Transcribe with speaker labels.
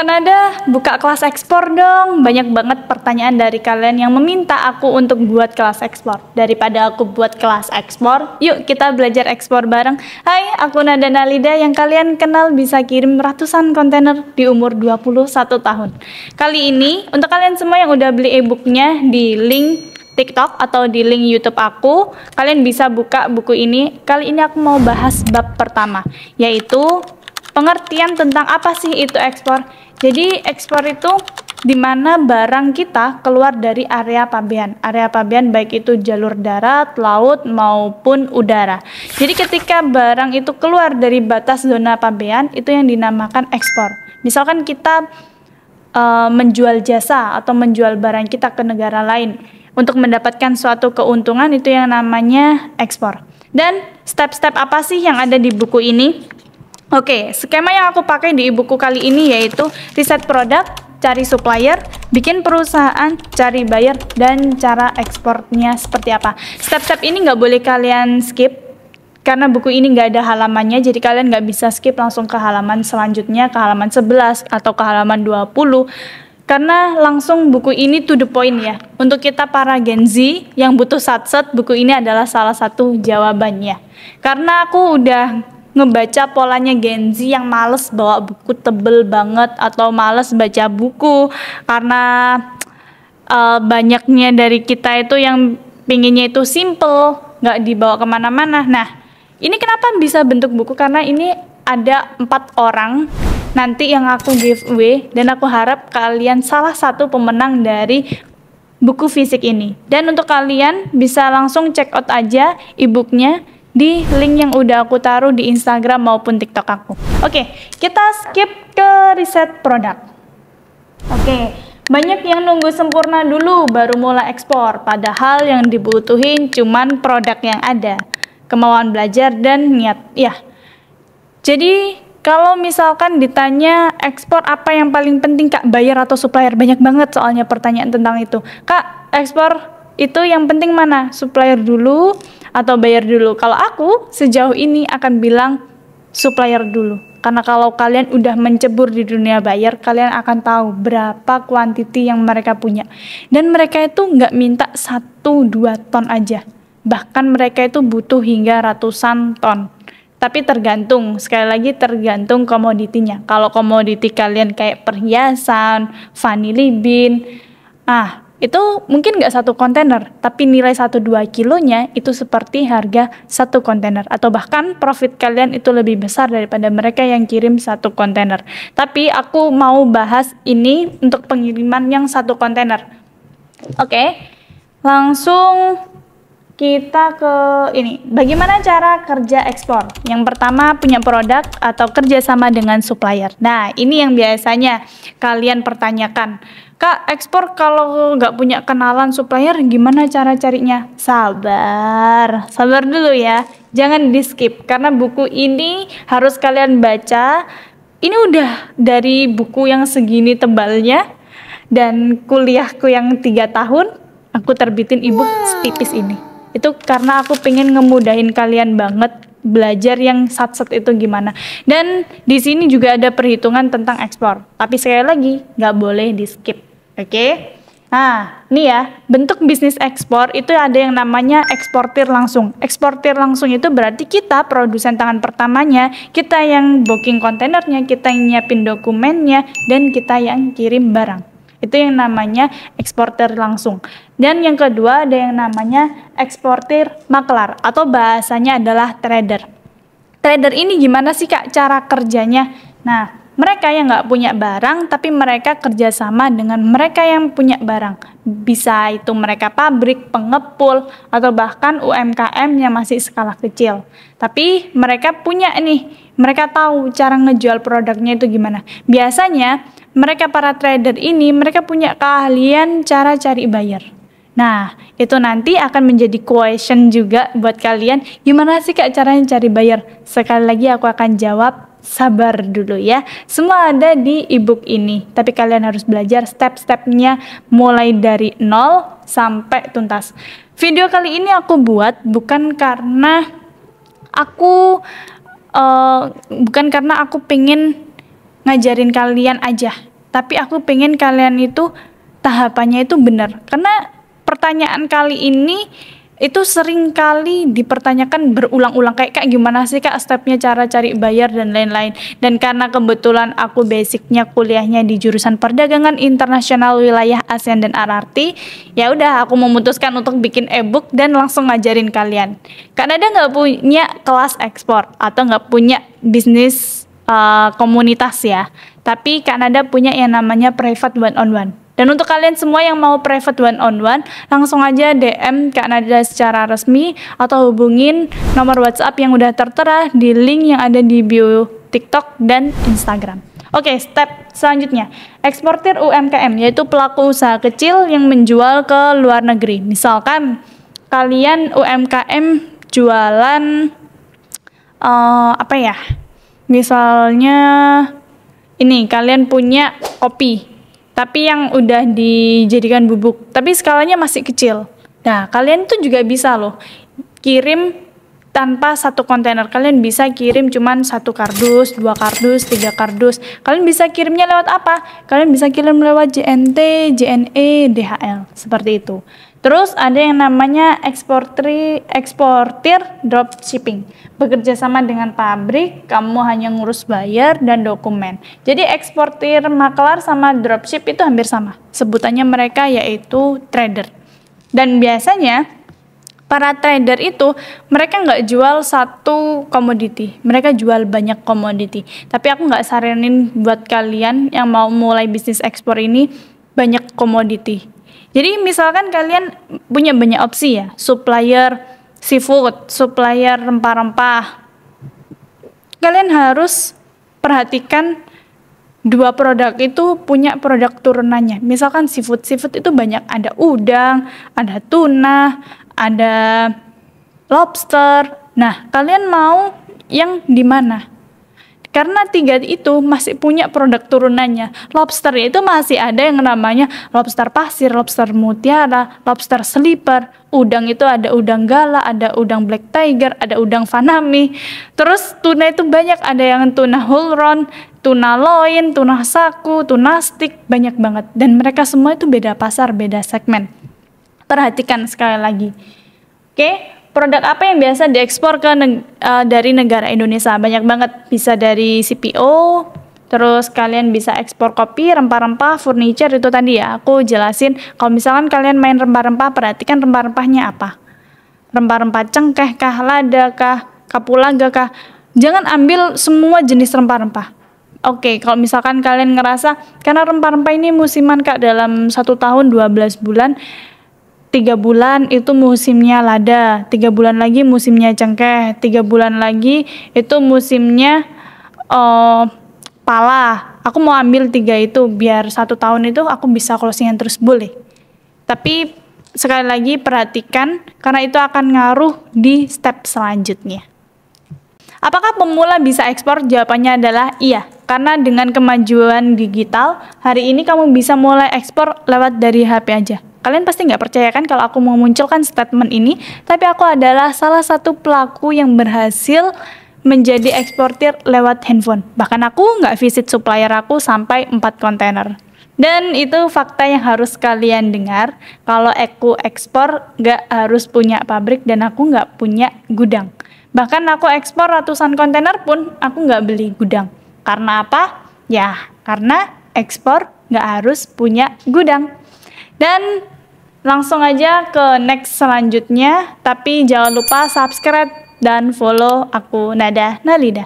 Speaker 1: Kak Nada, buka kelas ekspor dong. Banyak banget pertanyaan dari kalian yang meminta aku untuk buat kelas ekspor. Daripada aku buat kelas ekspor, yuk kita belajar ekspor bareng. Hai, aku Nada Nalida yang kalian kenal bisa kirim ratusan kontainer di umur 21 tahun. Kali ini, untuk kalian semua yang udah beli e-booknya di link TikTok atau di link YouTube aku, kalian bisa buka buku ini. Kali ini aku mau bahas bab pertama, yaitu pengertian tentang apa sih itu ekspor. Jadi ekspor itu dimana barang kita keluar dari area pabean. Area pabean baik itu jalur darat, laut maupun udara. Jadi ketika barang itu keluar dari batas zona pabean, itu yang dinamakan ekspor. Misalkan kita menjual jasa atau menjual barang kita ke negara lain untuk mendapatkan suatu keuntungan, itu yang namanya ekspor. Dan step-step apa sih yang ada di buku ini? Oke, skema yang aku pakai di e-buku kali ini yaitu riset produk, cari supplier, bikin perusahaan, cari buyer, dan cara ekspornya seperti apa. Step-step ini nggak boleh kalian skip, karena buku ini nggak ada halamannya, jadi kalian nggak bisa skip langsung ke halaman selanjutnya, ke halaman 11 atau ke halaman 20. Karena langsung buku ini to the point ya. Untuk kita para Gen Z yang butuh satset, buku ini adalah salah satu jawabannya. Karena aku udah ngebaca polanya Gen Z yang males bawa buku tebel banget atau males baca buku karena banyaknya dari kita itu yang pinginnya itu simple, nggak dibawa kemana-mana. Nah, ini kenapa bisa bentuk buku? Karena ini ada 4 orang nanti yang aku giveaway, dan aku harap kalian salah satu pemenang dari buku fisik ini. Dan untuk kalian bisa langsung check out aja e-booknya di link yang udah aku taruh di Instagram maupun TikTok aku. Oke, kita skip ke riset produk. Oke, banyak yang nunggu sempurna dulu baru mulai ekspor, padahal yang dibutuhin cuman produk yang ada, kemauan belajar dan niat. Ya, jadi kalau misalkan ditanya ekspor apa yang paling penting Kak, buyer atau supplier? Banyak banget soalnya pertanyaan tentang itu. Kak, ekspor itu yang penting mana? Supplier dulu atau buyer dulu? Kalau aku sejauh ini akan bilang supplier dulu. Karena kalau kalian udah mencebur di dunia buyer, kalian akan tahu berapa kuantiti yang mereka punya. Dan mereka itu nggak minta 1-2 ton aja. Bahkan mereka itu butuh hingga ratusan ton. Tapi tergantung, sekali lagi tergantung komoditinya. Kalau komoditi kalian kayak perhiasan, vanili bean, itu mungkin nggak 1 kontainer, tapi nilai 1-2 kilonya itu seperti harga 1 kontainer. Atau bahkan profit kalian itu lebih besar daripada mereka yang kirim 1 kontainer. Tapi aku mau bahas ini untuk pengiriman yang 1 kontainer. Oke, langsung kita ke ini. Bagaimana cara kerja ekspor? Yang pertama, punya produk atau kerjasama dengan supplier. Nah, ini yang biasanya kalian pertanyakan. Kak, ekspor kalau nggak punya kenalan supplier, gimana cara carinya? Sabar dulu ya. Jangan di skip, karena buku ini harus kalian baca. Ini udah dari buku yang segini tebalnya, dan kuliahku yang 3 tahun, aku terbitin e-book setipis ini. Itu karena aku pengen ngemudahin kalian banget belajar yang satset itu gimana. Dan di sini juga ada perhitungan tentang ekspor. Tapi sekali lagi nggak boleh di skip. Oke? Nah, ini ya, bentuk bisnis ekspor itu ada yang namanya eksportir langsung. Eksportir langsung itu berarti kita produsen tangan pertamanya, kita yang booking kontainernya, kita yang nyiapin dokumennya, dan kita yang kirim barang. Itu yang namanya eksportir langsung. Dan yang kedua ada yang namanya eksportir maklar atau bahasanya adalah trader. Trader ini gimana sih Kak cara kerjanya? Nah, mereka yang nggak punya barang tapi mereka kerjasama dengan mereka yang punya barang. Bisa itu mereka pabrik, pengepul, atau bahkan UMKM yang masih skala kecil. Tapi mereka punya mereka tahu cara ngejual produknya itu gimana. Biasanya mereka para trader ini, mereka punya keahlian cara cari buyer. Nah, itu nanti akan menjadi question juga buat kalian. Gimana sih Kak caranya cari buyer? Sekali lagi aku akan jawab, sabar dulu ya. Semua ada di e-book ini. Tapi kalian harus belajar step-stepnya mulai dari 0 sampai tuntas. Video kali ini aku buat bukan karena aku pengen ngajarin kalian aja. Tapi aku pengen kalian itu tahapannya itu benar. Karena pertanyaan kali ini itu sering kali dipertanyakan berulang-ulang, kayak gimana sih Kak stepnya cara cari bayar dan lain-lain. Dan karena kebetulan aku basicnya kuliahnya di jurusan perdagangan internasional wilayah ASEAN dan RRT, ya udah aku memutuskan untuk bikin ebook dan langsung ngajarin kalian. Kanada nggak punya kelas ekspor atau nggak punya bisnis komunitas ya, tapi Kanada punya yang namanya private one-on-one. Dan untuk kalian semua yang mau private one-on-one, langsung aja DM Kanada secara resmi atau hubungin nomor WhatsApp yang udah tertera di link yang ada di bio TikTok dan Instagram. Oke, step selanjutnya, eksportir UMKM, yaitu pelaku usaha kecil yang menjual ke luar negeri. Misalkan kalian UMKM jualan apa ya? Misalnya ini kalian punya kopi, tapi yang udah dijadikan bubuk, tapi skalanya masih kecil. Nah, kalian tuh juga bisa loh kirim tanpa satu kontainer. Kalian bisa kirim cuman 1 kardus, 2 kardus, 3 kardus. Kalian bisa kirimnya lewat apa? Kalian bisa kirim lewat JNT, JNE, DHL, seperti itu. Terus ada yang namanya eksportir dropshipping. Bekerja sama dengan pabrik, kamu hanya ngurus bayar dan dokumen. Jadi eksportir makelar sama dropship itu hampir sama. Sebutannya mereka yaitu trader. Dan biasanya para trader itu mereka nggak jual satu komoditi, mereka jual banyak komoditi. Tapi aku nggak saranin buat kalian yang mau mulai bisnis ekspor ini banyak komoditi. Jadi misalkan kalian punya banyak opsi ya, supplier seafood, supplier rempah-rempah. Kalian harus perhatikan dua produk itu punya produk turunannya. Misalkan seafood itu banyak, ada udang, ada tuna, ada lobster. Nah, kalian mau yang di mana? Karena 3 itu masih punya produk turunannya. Lobster itu masih ada yang namanya lobster pasir, lobster mutiara, lobster sleeper. Udang itu ada udang gala, ada udang black tiger, ada udang fanami. Terus tuna itu banyak, ada yang tuna hulron, tuna loin, tuna saku, tuna stick, banyak banget. Dan mereka semua itu beda pasar, beda segmen. Perhatikan sekali lagi. Oke. Produk apa yang biasa diekspor ke dari negara Indonesia? Banyak banget, bisa dari CPO, terus kalian bisa ekspor kopi, rempah-rempah, furniture, itu tadi ya aku jelasin. Kalau misalkan kalian main rempah-rempah, perhatikan rempah-rempahnya apa. Rempah-rempah cengkeh kah, lada kah, kapulaga kah. Jangan ambil semua jenis rempah-rempah. Oke, kalau misalkan kalian ngerasa karena rempah-rempah ini musiman Kak, dalam 1 tahun 12 bulan, 3 bulan itu musimnya lada, 3 bulan lagi musimnya cengkeh, 3 bulan lagi itu musimnya pala. Aku mau ambil 3 itu biar 1 tahun itu aku bisa closingan terus, boleh. Tapi sekali lagi perhatikan karena itu akan ngaruh di step selanjutnya. Apakah pemula bisa ekspor? Jawabannya adalah iya. Karena dengan kemajuan digital, hari ini kamu bisa mulai ekspor lewat dari HP aja. Kalian pasti nggak percaya kan kalau aku mau munculkan statement ini, tapi aku adalah salah satu pelaku yang berhasil menjadi eksportir lewat handphone. Bahkan aku nggak visit supplier aku sampai 4 kontainer. Dan itu fakta yang harus kalian dengar, kalau aku ekspor nggak harus punya pabrik dan aku nggak punya gudang. Bahkan aku ekspor ratusan kontainer pun aku nggak beli gudang. Karena apa? Ya, karena ekspor nggak harus punya gudang. Dan langsung aja ke next selanjutnya, tapi jangan lupa subscribe dan follow aku Nada Nalida.